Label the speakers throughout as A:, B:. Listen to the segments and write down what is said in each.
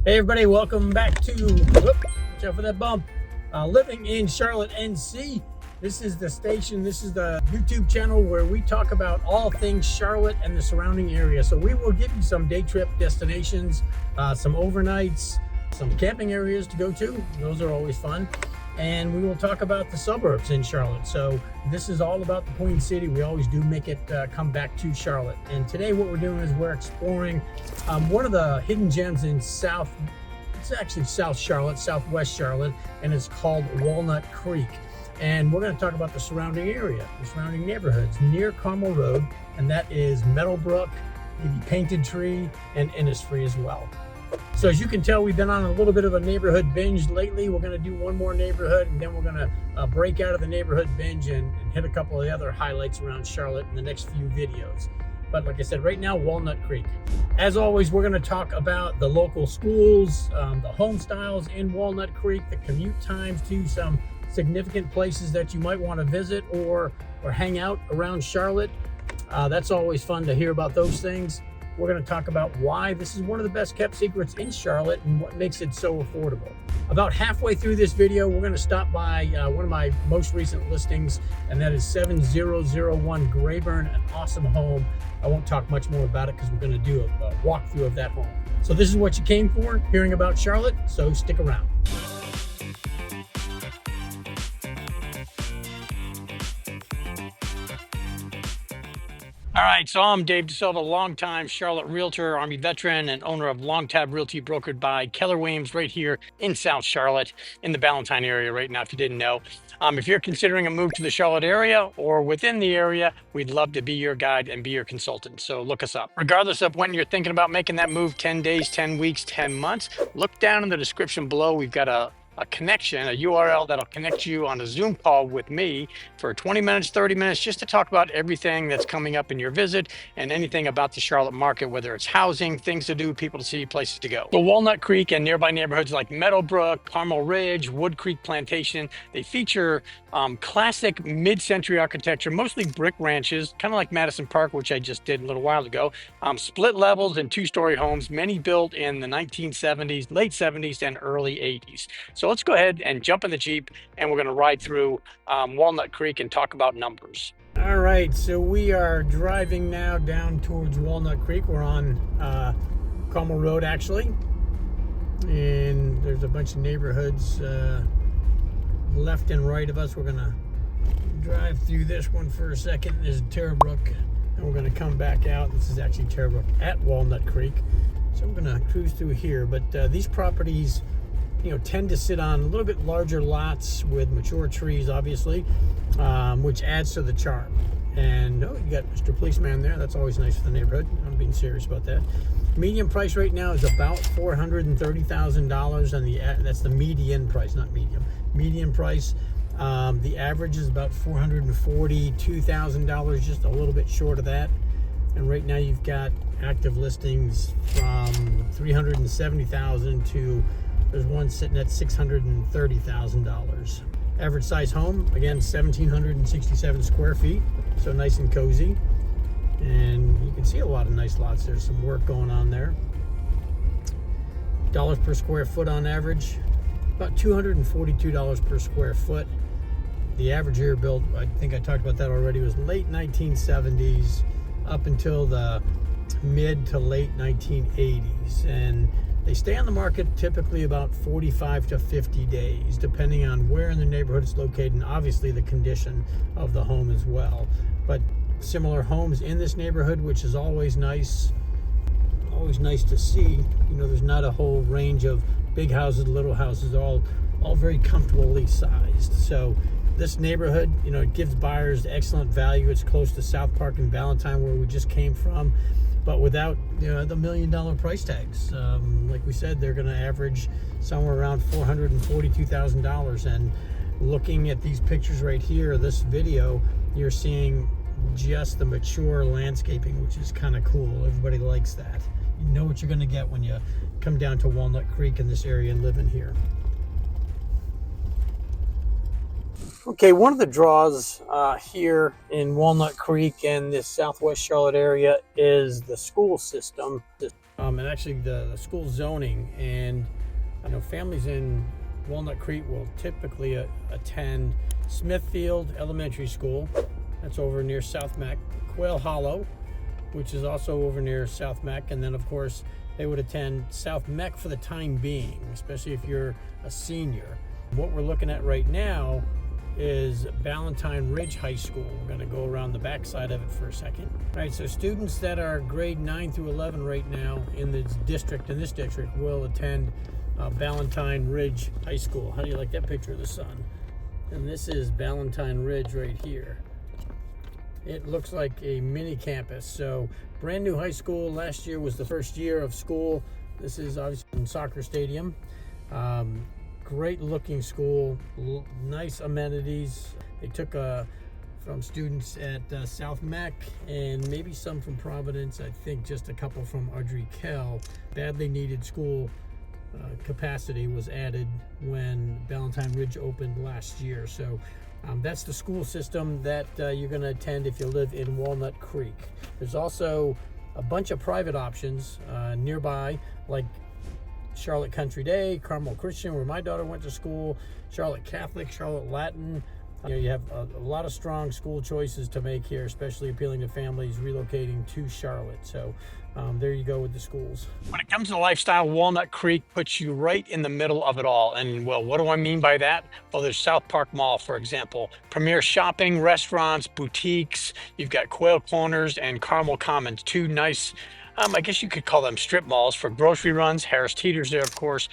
A: Hey everybody, welcome back to, watch out for that bump, Living in Charlotte, NC. This is the station, this is the YouTube channel where we talk about all things Charlotte and the surrounding area. So we will give you some day trip destinations, some overnights, some camping areas to go to. Those are always fun. And we will talk about the suburbs in Charlotte. So this is all about the Queen City. We always do make it come back to Charlotte. And today what we're doing is we're exploring one of the hidden gems in South Charlotte, Southwest Charlotte, and it's called Walnut Creek. And we're going to talk about the surrounding area, the surrounding neighborhoods near Carmel Road, and that is Meadowbrook, maybe Painted Tree, and Innisfree as well. So as you can tell, we've been on a little bit of a neighborhood binge lately. We're going to do one more neighborhood, and then we're going to break out of the neighborhood binge and hit a couple of the other highlights around Charlotte in the next few videos. But like I said, right now, Walnut Creek. As always, we're going to talk about the local schools, the home styles in Walnut Creek, the commute times to some significant places that you might want to visit or hang out around Charlotte. That's always fun to hear about those things. We're going to talk about why this is one of the best kept secrets in Charlotte and what makes it so affordable. About halfway through this video, we're going to stop by one of my most recent listings, and that is 7001 Grayburn, an awesome home. I won't talk much more about it because we're going to do a walkthrough of that home. So this is what you came for, hearing about Charlotte, so stick around. All right, so I'm Dave DeSilva, longtime Charlotte realtor, Army veteran, and owner of Long Tab Realty, brokered by Keller Williams right here in South Charlotte, in the Ballantyne area right now, if you didn't know. If you're considering a move to the Charlotte area or within the area, we'd love to be your guide and be your consultant. So look us up. Regardless of when you're thinking about making that move, 10 days, 10 weeks, 10 months, look down in the description below. We've got a connection, a URL that'll connect you on a Zoom call with me for 20 minutes, 30 minutes, just to talk about everything that's coming up in your visit and anything about the Charlotte market, whether it's housing, things to do, people to see, places to go. So Walnut Creek and nearby neighborhoods like Meadowbrook, Carmel Ridge, Wood Creek Plantation, they feature classic mid-century architecture, mostly brick ranches, kind of like Madison Park, which I just did a little while ago. Split levels and two-story homes, many built in the 1970s, late 70s, and early 80s. So let's go ahead and jump in the Jeep, and we're going to ride through Walnut Creek and talk about numbers. All right, so we are driving now down towards Walnut Creek. We're on Carmel Road, actually, and there's a bunch of neighborhoods left and right of us. We're going to drive through this one for a second. This is Terrebrook, and we're going to come back out. This is actually Terrebrook at Walnut Creek. So I'm going to cruise through here, but these properties, you know, tend to sit on a little bit larger lots with mature trees, obviously, which adds to the charm. And oh, you got Mr. Policeman there. That's always nice for the neighborhood. I'm being serious about that. Median price right now is about $430,000, and that's the median price, not medium. Median price. The average is about $442,000, just a little bit short of that. And right now you've got active listings from $370,000 to there's one sitting at $630,000. Average size home, again, 1,767 square feet, so nice and cozy. And you can see a lot of nice lots. There's some work going on there. Dollars per square foot on average, about $242 per square foot. The average here built, I think I talked about that already, was late 1970s up until the mid to late 1980s. And they stay on the market typically about 45 to 50 days, depending on where in the neighborhood it's located and obviously the condition of the home as well. But similar homes in this neighborhood, which is always nice to see. You know, there's not a whole range of big houses, little houses, all very comfortably sized. So this neighborhood, you know, it gives buyers excellent value. It's close to South Park and Ballantyne, where we just came from, but without, you know, the $1 million price tags. Like we said, they're going to average somewhere around $442,000. And looking at these pictures right here, this video, you're seeing just the mature landscaping, which is kind of cool. Everybody likes that. You know what you're going to get when you come down to Walnut Creek in this area and live in here. Okay, one of the draws here in Walnut Creek and this Southwest Charlotte area is the school system. and actually the school zoning. And I know families in Walnut Creek will typically attend Smithfield Elementary School. That's over near South Mac. Quail Hollow, which is also over near South Mac. And then, of course, they would attend South Mac for the time being, especially if you're a senior. What we're looking at right now is Ballantyne Ridge High School. We're going to go around the back side of it for a second. All right, so students that are grade 9 through 11 right now in this district will attend Ballantyne Ridge High School. How do you like that picture of the sun? And this is Ballantyne Ridge right here. It looks like a mini campus. So brand new high school. Last year was the first year of school. This is obviously a soccer stadium. Great looking school, nice amenities. They took from students at South Mac and maybe some from Providence. I think just a couple from Audrey Kell. Badly needed school capacity was added when Ballantyne Ridge opened last year. So that's the school system that you're going to attend if you live in Walnut Creek. There's also a bunch of private options nearby, like Charlotte Country Day, Carmel Christian, where my daughter went to school, Charlotte Catholic, Charlotte Latin. You have a lot of strong school choices to make here, especially appealing to families relocating to Charlotte. So there you go with the schools. When it comes to lifestyle, Walnut Creek puts you right in the middle of it all. And well, what do I mean by that? Well, there's South Park Mall, for example. Premier shopping, restaurants, boutiques. You've got Quail Corners and Carmel Commons, two nice, I guess you could call them strip malls for grocery runs. Harris Teeter's there, of course,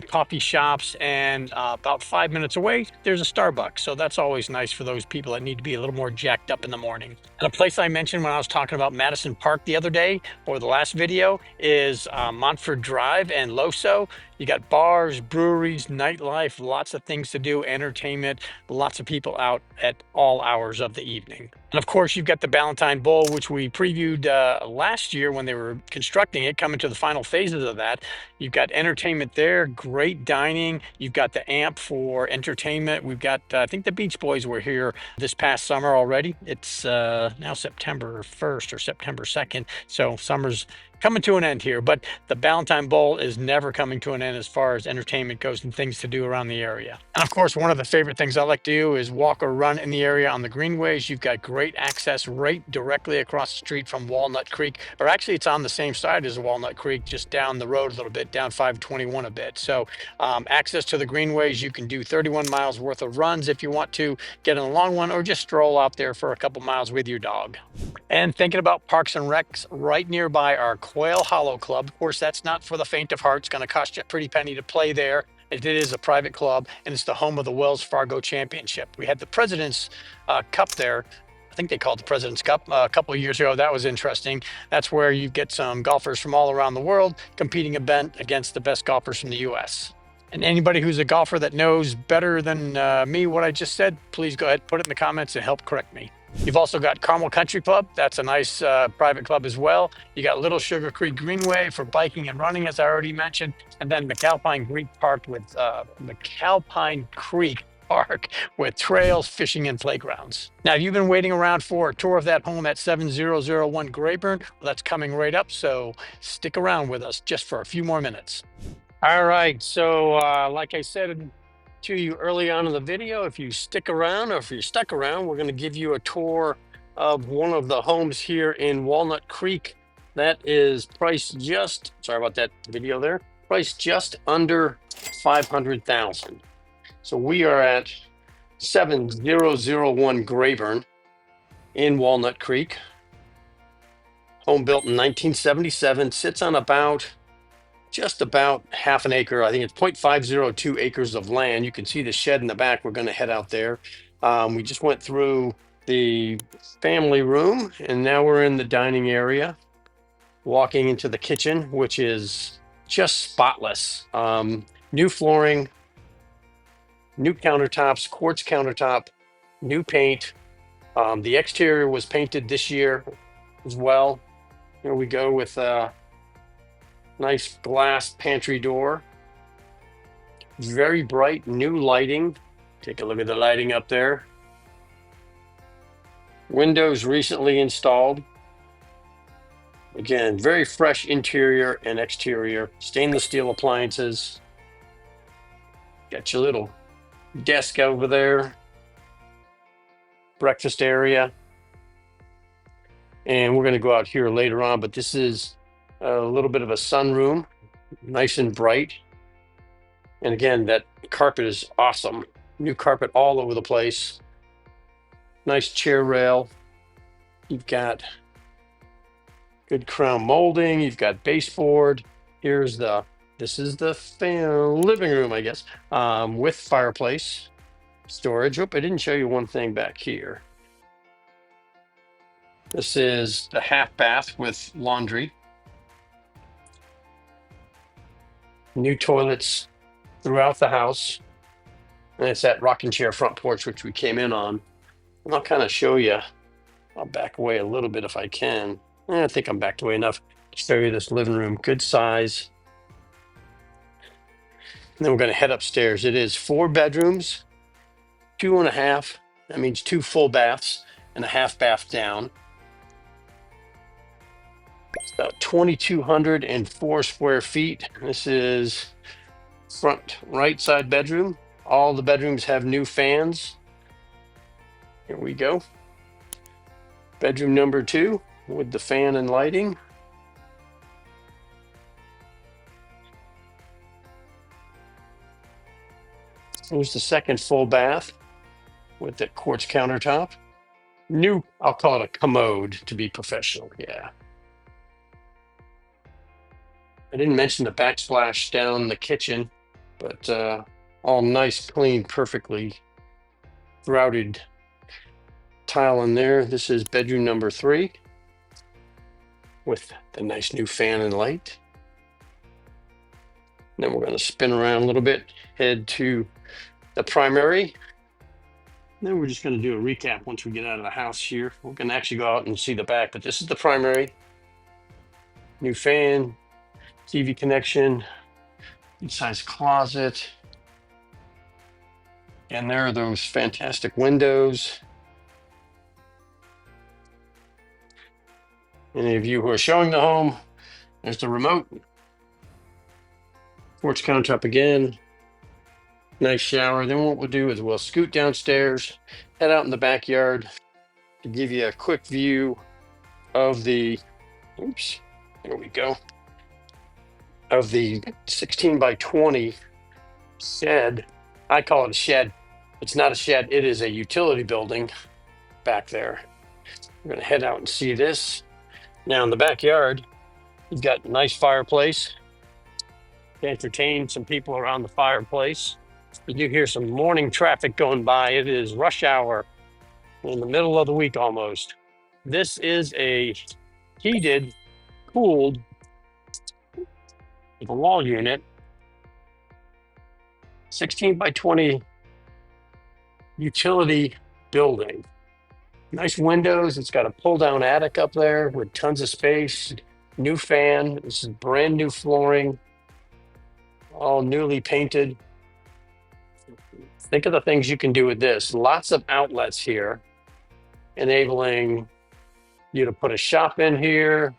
A: coffee shops, and about 5 minutes away, there's a Starbucks. So that's always nice for those people that need to be a little more jacked up in the morning. And a place I mentioned when I was talking about Madison Park the other day, or the last video, is Montford Drive and Loso. You got bars, breweries, nightlife, lots of things to do, entertainment, lots of people out at all hours of the evening. And of course, you've got the Ballantyne Bowl, which we previewed last year when they were constructing it, coming to the final phases of that. You've got entertainment there, great dining. You've got the amp for entertainment. We've got, I think the Beach Boys were here this past summer already. It's now September 1st or September 2nd. So summer's coming to an end here, but the Ballantyne Bowl is never coming to an end as far as entertainment goes and things to do around the area. And of course, one of the favorite things I like to do is walk or run in the area on the greenways. You've got great access right directly across the street from Walnut Creek, or actually it's on the same side as Walnut Creek, just down the road a little bit, down 521 a bit. So access to the greenways, you can do 31 miles worth of runs if you want to get in a long one, or just stroll out there for a couple miles with your dog. And thinking about parks and recs, right nearby our Quail Hollow Club. Of course, that's not for the faint of heart. It's going to cost you a pretty penny to play there. It is a private club, and it's the home of the Wells Fargo Championship. We had the President's Cup there. I think they called it the President's Cup a couple of years ago. That was interesting. That's where you get some golfers from all around the world competing against the best golfers from the U.S. And anybody who's a golfer that knows better than me what I just said, please go ahead, put it in the comments and help correct me. You've also got Carmel Country Club. That's a nice private club as well. You got Little Sugar Creek Greenway for biking and running, as I already mentioned. And then McAlpine Creek Park with trails, fishing, and playgrounds. Now, if you've been waiting around for a tour of that home at 7001 Grayburn, well, that's coming right up. So stick around with us just for a few more minutes. All right. So like I said to you early on in the video, if you stick around, or if you're stuck around, we're going to give you a tour of one of the homes here in Walnut Creek that is priced just, sorry about that video there, priced just under $500,000. So we are at 7001 Grayburn in Walnut Creek. Home built in 1977, sits on just about half an acre. I think it's 0.502 acres of land. You can see the shed in the back. We're going to head out there. We just went through the family room, and now we're in the dining area, walking into the kitchen, which is just spotless. New flooring, new countertops, quartz countertop, new paint. The exterior was painted this year as well. Here we go with nice glass pantry door. Very bright new lighting. Take a look at the lighting up there. Windows recently installed. Again, very fresh interior and exterior, stainless steel appliances. Got your little desk over there, breakfast area. And we're going to go out here later on, but this is a little bit of a sunroom, nice and bright. And again, that carpet is awesome. New carpet all over the place. Nice chair rail. You've got good crown molding. You've got baseboard. This is the living room, I guess, with fireplace, storage. Oh, I didn't show you one thing back here. This is the half bath with laundry. New toilets throughout the house. And it's that rocking chair front porch, which we came in on. And I'll kind of show you. I'll back away a little bit if I can. I think I'm backed away enough to show you this living room. Good size. And then we're going to head upstairs. It is 4 bedrooms, 2.5. That means 2 full baths and a half bath down. It's about 2,204 square feet. This is front right side bedroom. All the bedrooms have new fans. Here we go. Bedroom number 2 with the fan and lighting. Here's the second full bath with the quartz countertop. New, I'll call it a commode to be professional. Yeah. I didn't mention the backsplash down the kitchen, but all nice, clean, perfectly grouted tile in there. This is bedroom number 3 with the nice new fan and light. And then we're going to spin around a little bit, head to the primary. And then we're just going to do a recap once we get out of the house here. We're going to actually go out and see the back, but this is the primary. New fan, TV connection, good-sized closet. And there are those fantastic windows. Any of you who are showing the home, there's the remote. Porch countertop again. Nice shower. Then what we'll do is we'll scoot downstairs, head out in the backyard to give you a quick view of the, oops, there we go, of the 16 by 20 shed. I call it a shed. It's not a shed. It is a utility building back there. We're going to head out and see this. Now in the backyard, you've got a nice fireplace to entertain some people around the fireplace. You do hear some morning traffic going by. It is rush hour in the middle of the week almost. This is a heated, cooled with a wall unit, 16 by 20 utility building. Nice windows. It's got a pull-down attic up there with tons of space. New fan. This is brand new flooring, all newly painted. Think of the things you can do with this. Lots of outlets here, enabling you to put a shop in here.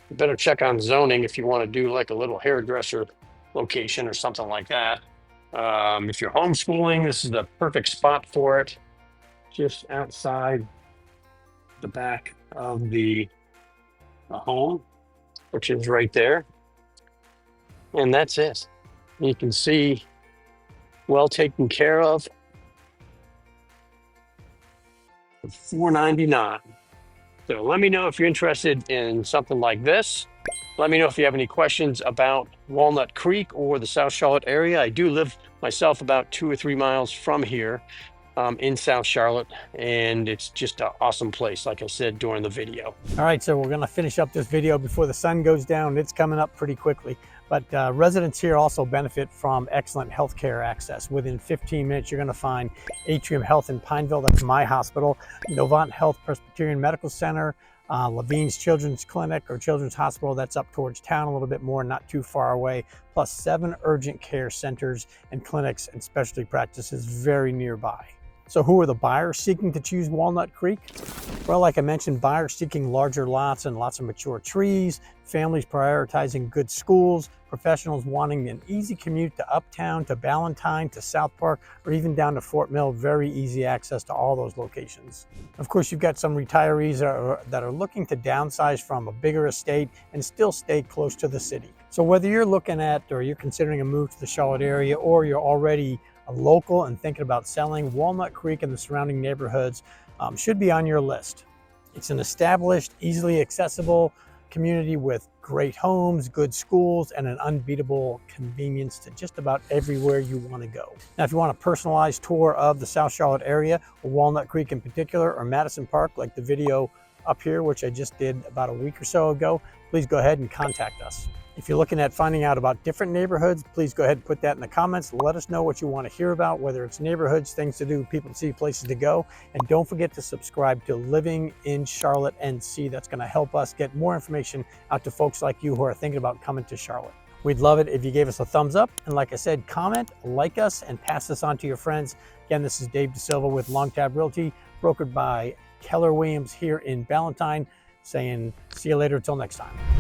A: You better check on zoning if you want to do like a little hairdresser location or something like that. If you're homeschooling, this is the perfect spot for it. Just outside the back of the home, which is right there. And that's it. You can see well taken care of. $499. So let me know if you're interested in something like this. Let me know if you have any questions about Walnut Creek or the South Charlotte area. I do live myself about 2 or 3 miles from here in South Charlotte, and it's just an awesome place, like I said during the video. All right, so we're gonna finish up this video before the sun goes down. It's coming up pretty quickly. But residents here also benefit from excellent healthcare access. Within 15 minutes, you're going to find Atrium Health in Pineville, that's my hospital, Novant Health Presbyterian Medical Center, Levine's Children's Clinic or Children's Hospital, that's up towards town a little bit more, not too far away, plus 7 urgent care centers and clinics and specialty practices very nearby. So who are the buyers seeking to choose Walnut Creek? Well, like I mentioned, buyers seeking larger lots and lots of mature trees, families prioritizing good schools, professionals wanting an easy commute to Uptown, to Ballantyne, to South Park, or even down to Fort Mill. Very easy access to all those locations. Of course, you've got some retirees that are looking to downsize from a bigger estate and still stay close to the city. So whether you're looking at or you're considering a move to the Charlotte area, or you're already a local and thinking about selling, Walnut Creek and the surrounding neighborhoods should be on your list. It's an established, easily accessible community with great homes, good schools, and an unbeatable convenience to just about everywhere you want to go. Now, if you want a personalized tour of the South Charlotte area, or Walnut Creek in particular, or Madison Park, like the video up here, which I just did about a week or so ago, please go ahead and contact us. If you're looking at finding out about different neighborhoods, please go ahead and put that in the comments. Let us know what you want to hear about, whether it's neighborhoods, things to do, people to see, places to go. And don't forget to subscribe to Living in Charlotte NC. That's going to help us get more information out to folks like you who are thinking about coming to Charlotte. We'd love it if you gave us a thumbs up. And like I said, comment, like us, and pass this on to your friends. Again, this is Dave DeSilva with Long Tab Realty, brokered by Keller Williams here in Ballantyne, saying see you later until next time.